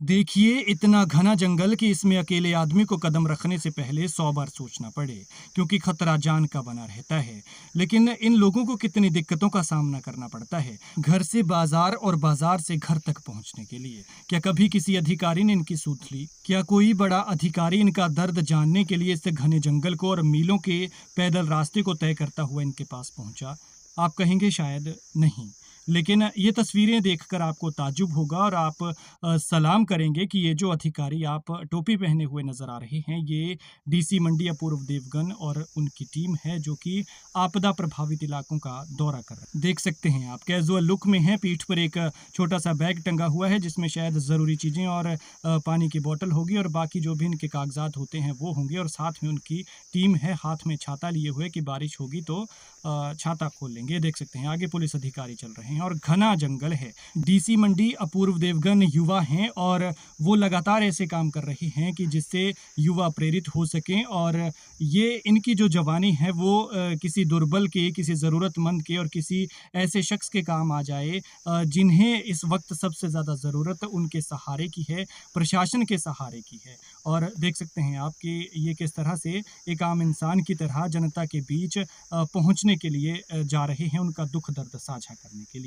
देखिए, इतना घना जंगल कि इसमें अकेले आदमी को कदम रखने से पहले 100 बार सोचना पड़े, क्योंकि खतरा जान का बना रहता है। लेकिन इन लोगों को कितनी दिक्कतों का सामना करना पड़ता है, घर से बाजार और बाजार से घर तक पहुंचने के लिए। क्या कभी किसी अधिकारी ने इनकी सुध ली? क्या कोई बड़ा अधिकारी इनका दर्द जानने के लिए इस घने जंगल को और मीलों के पैदल रास्ते को तय करता हुआ इनके पास पहुंचा? आप कहेंगे शायद नहीं। लेकिन ये तस्वीरें देखकर आपको ताज्जुब होगा और आप सलाम करेंगे कि ये जो अधिकारी आप टोपी पहने हुए नज़र आ रहे हैं, ये डीसी मंडी अपूर्व देवगन और उनकी टीम है, जो कि आपदा प्रभावित इलाकों का दौरा कर रहे हैं। देख सकते हैं आप कैजुअल लुक में हैं, पीठ पर एक छोटा-सा बैग टंगा हुआ है, जिसमें शायद ज़रूरी चीज़ें और पानी की बॉटल होगी और बाकी जो भी इनके कागज़ात होते हैं, वो होंगे और साथ में उनकी टीम है, हाथ में छाता लिए हुए कि बारिश होगी तो छाता खोल लेंगे। देख सकते हैं आगे पुलिस अधिकारी चल रहे हैं और घना जंगल है। डीसी मंडी अपूर्व देवगन युवा हैं और वो लगातार ऐसे काम कर रहे हैं कि जिससे युवा प्रेरित हो सकें और ये इनकी जो जवानी है वो किसी दुर्बल के, किसी ज़रूरतमंद के और किसी ऐसे शख्स के काम आ जाए जिन्हें इस वक्त सबसे ज़्यादा ज़रूरत उनके सहारे की है, प्रशासन के सहारे की है। और देख सकते हैं आप कि ये किस तरह से एक आम इंसान की तरह जनता के बीच पहुंचने के लिए जा रहे हैं, उनका दुख दर्द साझा करने के लिए।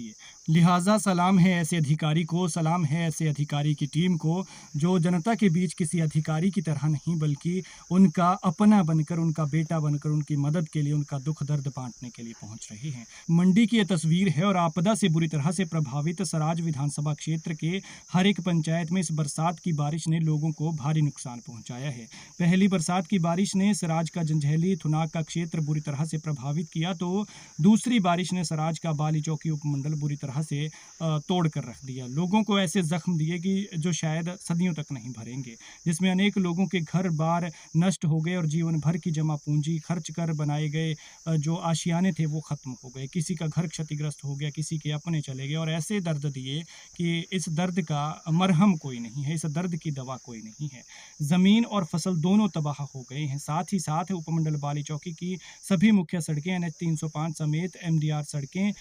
लिहाजा सलाम है ऐसे अधिकारी को, सलाम है ऐसे अधिकारी की टीम को, जो जनता के बीच किसी अधिकारी की तरह नहीं बल्कि उनका अपना बनकर, उनका बेटा बनकर, उनकी मदद के लिए, उनका दुख दर्द बांटने के लिए पहुंच रहे हैं। मंडी की ये तस्वीर है और आपदा से बुरी तरह से प्रभावित सराज विधानसभा क्षेत्र के हर एक पंचायत में इस बरसात की बारिश ने लोगों को भारी नुकसान पहुंचाया है। पहली बरसात की बारिश ने सराज का जंजैहली थुनाग का क्षेत्र बुरी तरह से प्रभावित किया, तो दूसरी बारिश ने सराज का बाली चौकी उपमंडल बुरी तरह से तोड़ कर रख दिया। लोगों को ऐसे जख्म दिए कि जो शायद सदियों तक नहीं भरेंगे, जिसमें अनेक लोगों के घर बार नष्ट हो गए और जीवन भर की जमा पूंजी खर्च कर बनाए गए जो आशियाने थे वो खत्म हो गए। किसी का घर क्षतिग्रस्त हो गया, किसी के अपने चले गए और ऐसे दर्द दिए कि इस दर्द का मरहम कोई नहीं है, इस दर्द की दवा कोई नहीं है। ज़मीन और फसल दोनों तबाह हो गए हैं। साथ ही साथ उपमंडल बाली चौकी की सभी मुख्य सड़कें NH 305 समेत MDR सड़कें,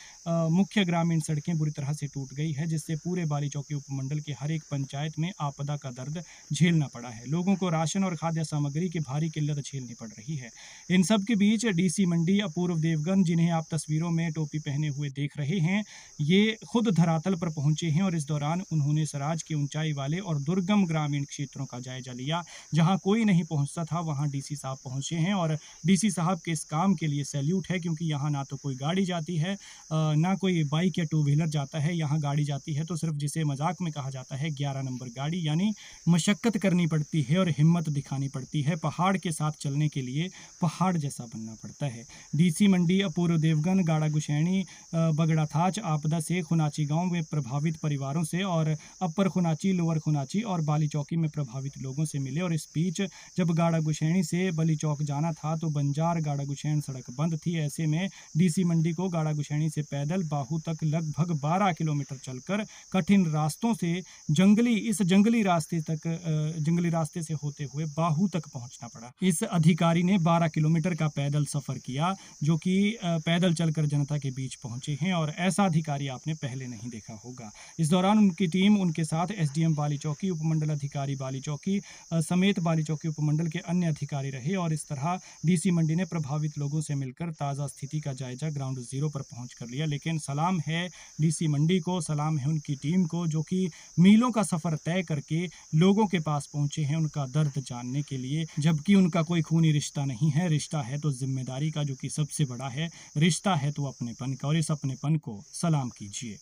मुख्य ग्रामीण सड़कें बुरी तरह से टूट गई है, जिससे पूरे बाली चौकी उपमंडल के हर एक पंचायत में आपदा का दर्द झेलना पड़ा है। लोगों को राशन और खाद्य सामग्री की भारी किल्लत झेलनी पड़ रही है। इन सब के बीच डीसी मंडी अपूर्व देवगन, जिन्हें आप तस्वीरों में टोपी पहने हुए देख रहे हैं, ये खुद धरातल पर पहुंचे हैं और इस दौरान उन्होंने सराज के ऊंचाई वाले और दुर्गम ग्रामीण क्षेत्रों का जायजा लिया। जहां कोई नहीं पहुंचता था वहां डीसी साहब पहुंचे हैं और डीसी साहब के इस काम के लिए सैल्यूट है, क्योंकि यहाँ ना तो कोई गाड़ी जाती है, ना कोई बाइक या टू व्हीलर जाता है। यहाँ गाड़ी जाती है तो सिर्फ जिसे मजाक में कहा जाता है 11 नंबर गाड़ी, यानी मशक्कत करनी पड़ती है और हिम्मत दिखानी पड़ती है। पहाड़ के साथ चलने के लिए पहाड़ जैसा बनना पड़ता है। डीसी मंडी अपूर्व देवगन गाड़ा गुशैनी बगड़ा थाच आपदा से खुनाची गांव में प्रभावित परिवारों से और अपर खुनाची, लोअर खुनाची और बाली चौकी में प्रभावित लोगों से मिले और इस बीच जब गाड़ा गुशैनी से बली चौक जाना था तो बंजार गाड़ा गुशैन सड़क बंद थी। ऐसे में डीसी मंडी को गाड़ा गुशैनी से पैदल बाहू तक लगभग 12 किलोमीटर चलकर कठिन रास्तों से जंगली रास्ते से होते हुए बाहू तक पहुंचना पड़ा। इस अधिकारी ने 12 किलोमीटर का पैदल सफर किया, जो कि पैदल चलकर जनता के बीच पहुंचे हैं और ऐसा अधिकारी आपने पहले नहीं देखा होगा। इस दौरान उनकी टीम उनके साथ SDM बाली चौकी, उपमंडल अधिकारी बाली चौकी समेत बाली चौकी उपमंडल के अन्य अधिकारी रहे और इस तरह डीसी मंडी ने प्रभावित लोगों से मिलकर ताज़ा स्थिति का जायजा ग्राउंड जीरो पर पहुंच कर लिया। लेकिन सलाम है डीसी मंडी को, सलाम है उनकी टीम को, जो कि मीलों का सफ़र तय करके लोगों के पास पहुंचे हैं उनका दर्द जानने के लिए, जबकि उनका कोई खूनी रिश्ता नहीं है। रिश्ता है तो जिम्मेदारी का, जो कि सबसे बड़ा है। रिश्ता है तो अपनेपन का, और इस अपनेपन को सलाम कीजिए।